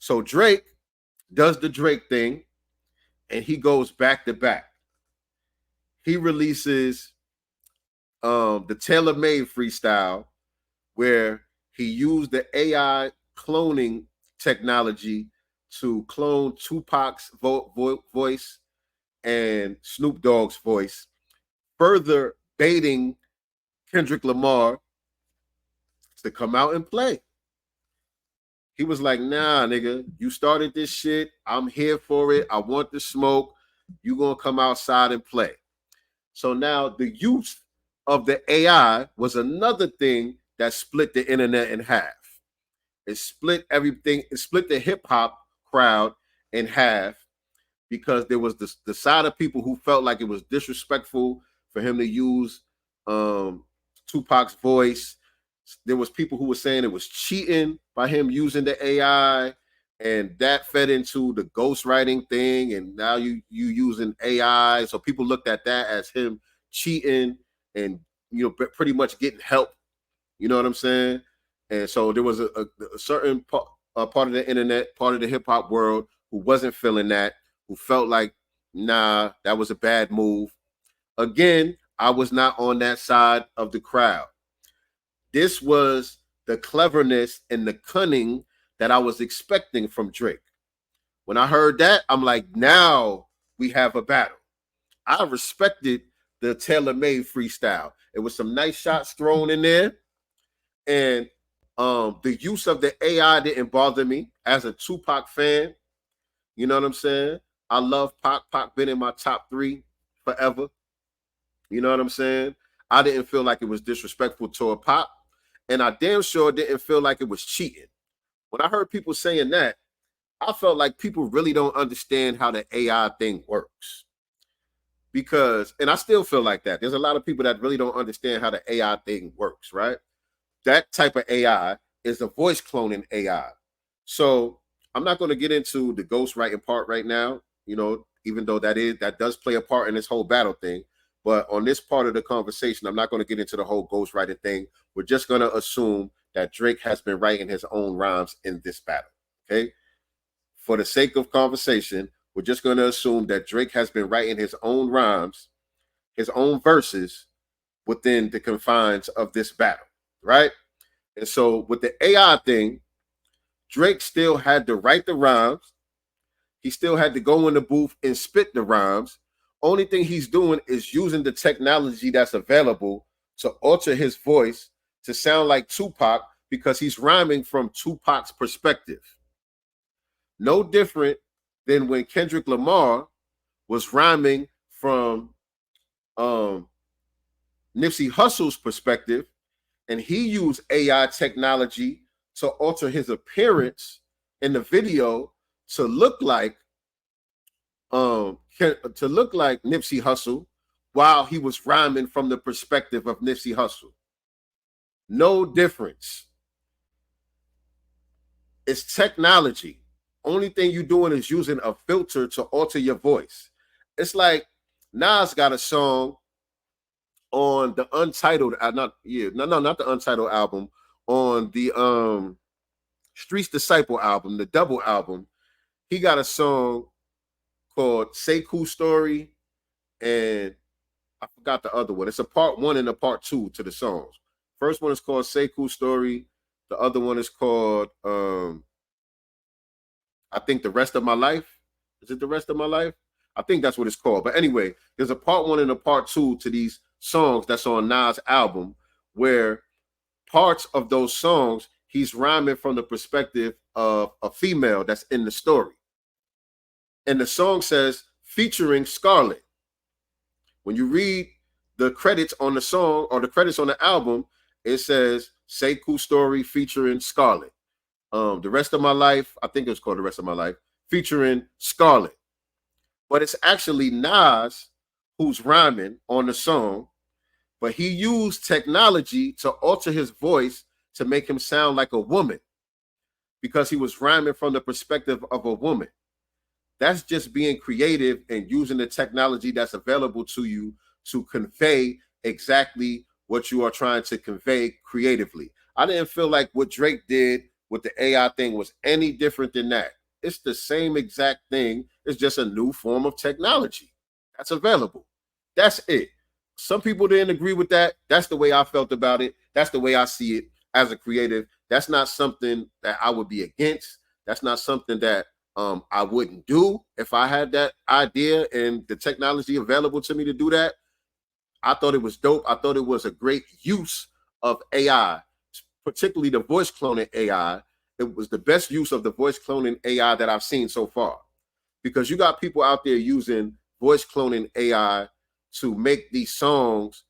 So Drake does the Drake thing, and he goes back to back. He releases the Tailor Made freestyle, where he used the AI cloning technology to clone Tupac's voice and Snoop Dogg's voice, further baiting Kendrick Lamar to come out and play. He was like, nah, nigga, you started this shit. I'm here for it. I want the smoke. You gonna come outside and play. So now the use of the AI was another thing that split the internet in half. It split everything. It split the hip hop crowd in half, because there was the side of people who felt like it was disrespectful for him to use Tupac's voice. There was people who were saying it was cheating by him using the AI, and that fed into the ghostwriting thing. And now you using AI, so people looked at that as him cheating and pretty much getting help. You know what I'm saying? And so there was a certain part of the internet, part of the hip hop world, who wasn't feeling that, who felt like, nah, that was a bad move. Again, I was not on that side of the crowd. This was the cleverness and the cunning that I was expecting from Drake. When I heard that, I'm like, now we have a battle. I respected the Tailor Made freestyle. It was some nice shots thrown in there. And the use of the AI didn't bother me as a Tupac fan. You know what I'm saying? I love Pac. Pac been in my top 3 forever. You know what I'm saying? I didn't feel like it was disrespectful toward Pac. And I damn sure didn't feel like it was cheating. When I heard people saying that, I felt like people really don't understand how the AI thing works. Because, and I still feel like that. There's a lot of people that really don't understand how the AI thing works, right? That type of AI is the voice cloning AI. So I'm not going to get into the ghostwriting part right now, even though that does play a part in this whole battle thing. But on this part of the conversation, I'm not going to get into the whole ghostwriting thing. We're just going to assume that Drake has been writing his own rhymes in this battle. Okay. For the sake of conversation, we're just going to assume that Drake has been writing his own rhymes, his own verses within the confines of this battle. Right. And so with the AI thing, Drake still had to write the rhymes. He still had to go in the booth and spit the rhymes. Only thing he's doing is using the technology that's available to alter his voice to sound like Tupac, because he's rhyming from Tupac's perspective. No different than when Kendrick Lamar was rhyming from Nipsey Hussle's perspective, and he used AI technology to alter his appearance in the video to look like Nipsey Hussle, while he was rhyming from the perspective of Nipsey Hussle. No difference. It's technology. Only thing you're doing is using a filter to alter your voice. It's like Nas got a song on the Untitled, not the Untitled album, on the Streets Disciple album, the double album. He got a song called Say Cool Story, and I forgot the other one. It's a part 1 and a part 2 to the songs. First one is called Say Cool Story. The other one is called I think The Rest of My Life. Is it The Rest of My Life? I think that's what it's called. But anyway, there's a part 1 and a part 2 to these songs that's on Nas' album, where parts of those songs he's rhyming from the perspective of a female that's in the story. And the song says featuring Scarlett. When you read the credits on the song or the credits on the album, it says Say Cool Story featuring Scarlett. The Rest of My Life, I think it was called The Rest of My Life, featuring Scarlett. But it's actually Nas who's rhyming on the song, but he used technology to alter his voice to make him sound like a woman, because he was rhyming from the perspective of a woman. That's just being creative and using the technology that's available to you to convey exactly what you are trying to convey creatively. I didn't feel like what Drake did with the AI thing was any different than that. It's the same exact thing. It's just a new form of technology that's available. That's it. Some people didn't agree with that. That's the way I felt about it. That's the way I see it as a creative. That's not something that I would be against. That's not something that I wouldn't do if I had that idea and the technology available to me to do that. I thought it was dope. I thought it was a great use of AI, particularly the voice cloning AI. It was the best use of the voice cloning AI that I've seen so far, because you got people out there using voice cloning AI to make these songs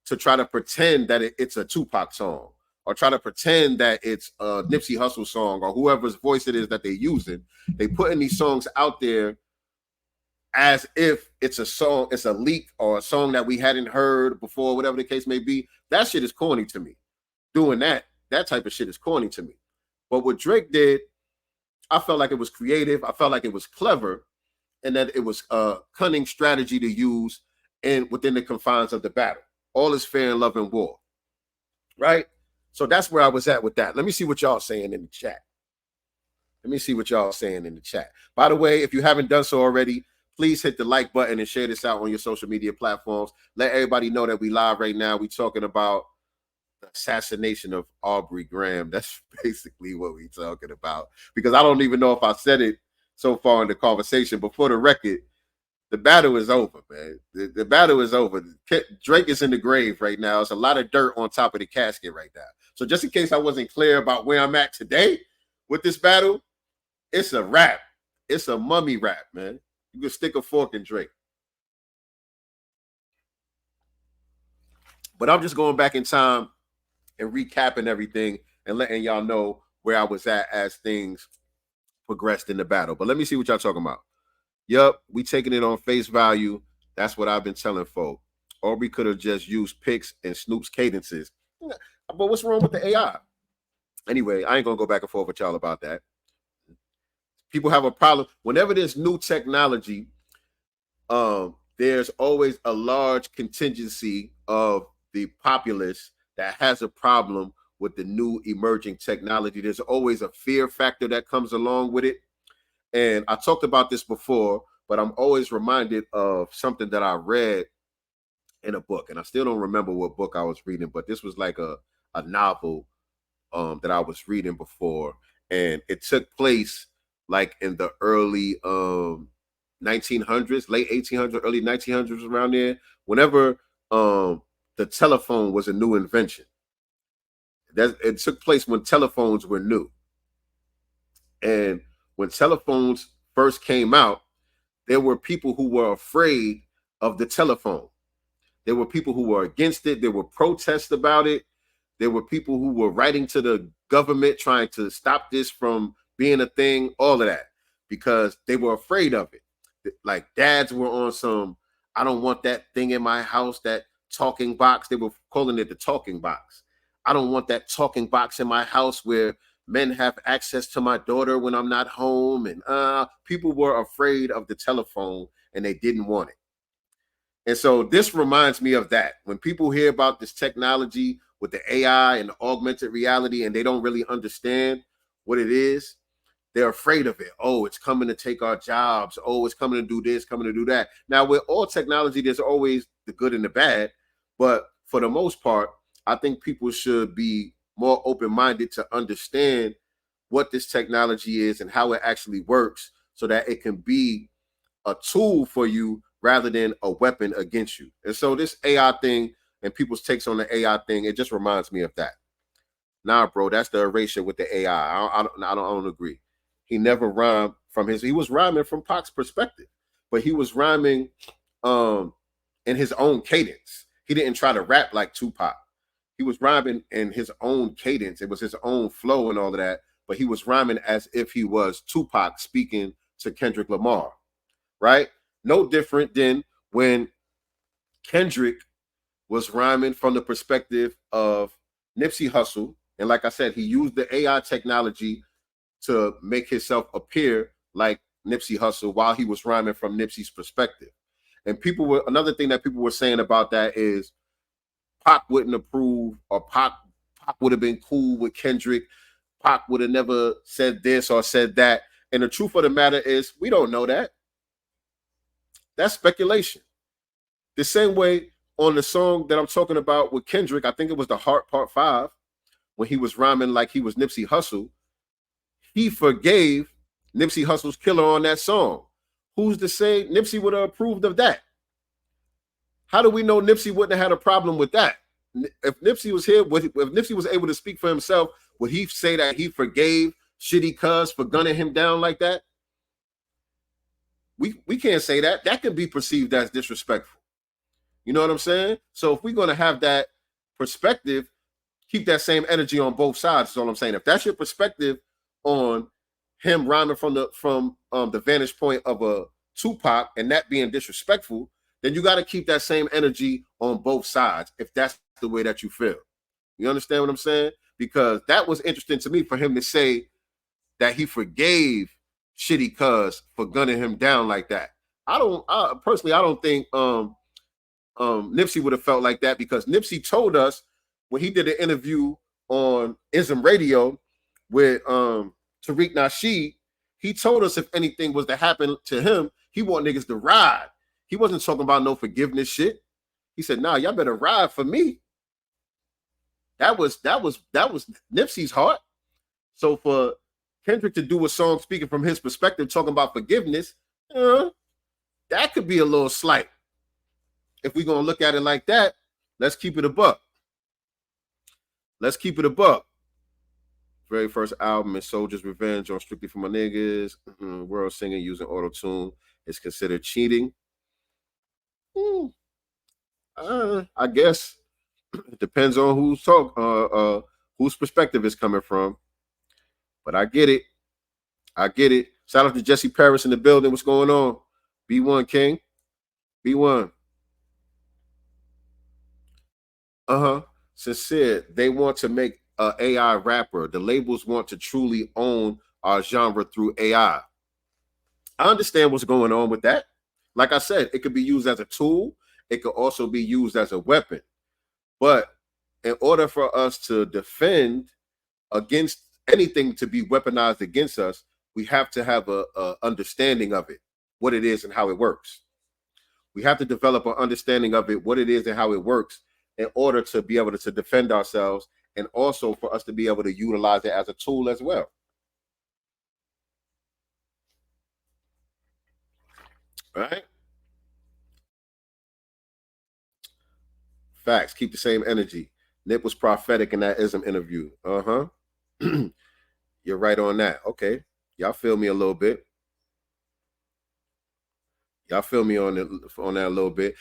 to try to pretend that it's a Tupac song, or try to pretend that it's a Nipsey Hussle song, or whoever's voice it is that they're using. They putting these songs out there as if it's a song, it's a leak or a song that we hadn't heard before, whatever the case may be. That shit is corny to me. Doing that type of shit is corny to me. But what Drake did, I felt like it was creative. I felt like it was clever, and that it was a cunning strategy to use in within the confines of the battle. All is fair in love and war, right? So that's where I was at with that. Let me see what y'all saying in the chat. Let me see what y'all saying in the chat. By the way, if you haven't done so already, please hit the like button and share this out on your social media platforms. Let everybody know that we live right now. We talking about the assassination of Aubrey Graham. That's basically what we talking about. Because I don't even know if I said it so far in the conversation, but for the record, the battle is over, man. The battle is over. Drake is in the grave right now. There's a lot of dirt on top of the casket right now. So just in case I wasn't clear about where I'm at today with this battle, it's a rap. It's a mummy rap, man. You can stick a fork in Drake. But I'm just going back in time and recapping everything and letting y'all know where I was at as things progressed in the battle. But let me see what y'all talking about. Yup, we taking it on face value. That's what I've been telling folk. Aubrey could have just used picks and Snoop's cadences. But what's wrong with the AI? Anyway, I ain't gonna go back and forth with y'all about that. People have a problem whenever there's new technology. There's always a large contingency of the populace that has a problem with the new emerging technology. There's always a fear factor that comes along with it. And I talked about this before, but I'm always reminded of something that I read in a book. And I still don't remember what book I was reading, but this was like a novel that I was reading before. And it took place like in the early 1900s, late 1800s, early 1900s, around there, whenever the telephone was a new invention. It took place when telephones were new. And when telephones first came out, there were people who were afraid of the telephone. There were people who were against it. There were protests about it. There were people who were writing to the government trying to stop this from being a thing, all of that, because they were afraid of it. Like dads were on some, I don't want that thing in my house, that talking box. They were calling it the talking box. I don't want that talking box in my house where men have access to my daughter when I'm not home. And people were afraid of the telephone and they didn't want it. And so this reminds me of that. When people hear about this technology with the AI and the augmented reality and they don't really understand what it is, they're afraid of it. Oh, it's coming to take our jobs. Oh, it's coming to do this, coming to do that. Now, with all technology, there's always the good and the bad. But for the most part, I think people should be more open-minded to understand what this technology is and how it actually works so that it can be a tool for you rather than a weapon against you. And so this AI thing and people's takes on the AI thing, it just reminds me of that. Nah, bro, that's the erasure with the AI. I don't agree. He never rhymed from he was rhyming from Pac's perspective, but he was rhyming in his own cadence. He didn't try to rap like Tupac. He was rhyming in his own cadence. It was his own flow and all of that, but he was rhyming as if he was Tupac speaking to Kendrick Lamar, right? No different than when Kendrick was rhyming from the perspective of Nipsey Hussle. And like I said, he used the AI technology to make himself appear like Nipsey Hussle while he was rhyming from Nipsey's perspective. And another thing that people were saying about that is Pac wouldn't approve, or Pac would have been cool with Kendrick. Pac would have never said this or said that. And the truth of the matter is, we don't know that. That's speculation. The same way on the song that I'm talking about with Kendrick, I think it was The Heart Part 5, when he was rhyming like he was Nipsey Hussle, he forgave Nipsey Hussle's killer on that song. Who's to say Nipsey would have approved of that? How do we know Nipsey wouldn't have had a problem with that? If Nipsey was here, if Nipsey was able to speak for himself, would he say that he forgave Shitty Cuz for gunning him down like that? We can't say that. That can be perceived as disrespectful. You know what I'm saying? So if we're going to have that perspective, keep that same energy on both sides. Is all I'm saying. If that's your perspective on him rhyming from the vantage point of a Tupac and that being disrespectful, then you got to keep that same energy on both sides if that's the way that you feel. You understand what I'm saying? Because that was interesting to me for him to say that he forgave Shitty Cuz for gunning him down like that. I don't think Nipsey would have felt like that, because Nipsey told us when he did an interview on Ism Radio with Tariq Nasheed, he told us if anything was to happen to him, he want niggas to ride. He wasn't talking about no forgiveness shit. He said, "Nah, y'all better ride for me." That was Nipsey's heart. So for Kendrick to do a song speaking from his perspective, talking about forgiveness, that could be a little slight. If we're gonna look at it like that, let's keep it a buck. Let's keep it a buck. Very first album is Soldier's Revenge on Strictly for My Niggas. World singing using auto-tune is considered cheating. I guess it depends on whose perspective is coming from. But I get it. I get it. Shout out to Jesse Paris in the building. What's going on? B1 King. B1. Sincere. They want to make an AI rapper. The labels want to truly own our genre through AI. I understand what's going on with that. Like I said, it could be used as a tool. It could also be used as a weapon. But in order for us to defend against anything to be weaponized against us, we have to have a understanding of it, what it is and how it works. We have to develop an understanding of it, what it is and how it works, in order to be able to defend ourselves, and also for us to be able to utilize it as a tool as well. Right? Facts. Keep the same energy. Nip was prophetic in that ism interview. You're right on that. Okay. Y'all feel me a little bit. Y'all feel me on that a little bit.